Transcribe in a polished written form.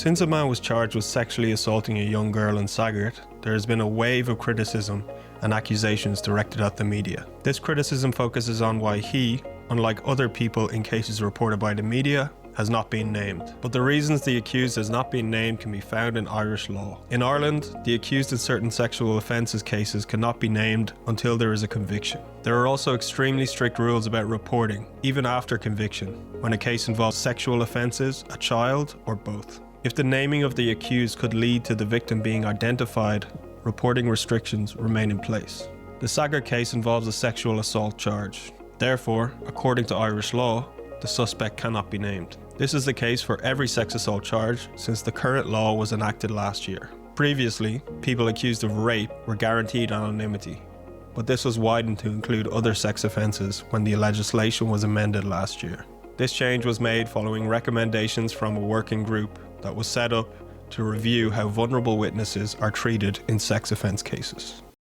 Since a man was charged with sexually assaulting a young girl in Saggart, there has been a wave of criticism and accusations directed at the media. This criticism focuses on why he, unlike other people in cases reported by the media, has not been named. But the reasons the accused has not been named can be found in Irish law. In Ireland, the accused in certain sexual offences cases cannot be named until there is a conviction. There are also extremely strict rules about reporting, even after conviction, when a case involves sexual offences, a child, or both. If the naming of the accused could lead to the victim being identified, reporting restrictions remain in place. The Saggart case involves a sexual assault charge. Therefore, according to Irish law, the suspect cannot be named. This is the case for every sex assault charge since the current law was enacted last year. Previously, people accused of rape were guaranteed anonymity, but this was widened to include other sex offences when the legislation was amended last year. This change was made following recommendations from a working group that was set up to review how vulnerable witnesses are treated in sex offence cases.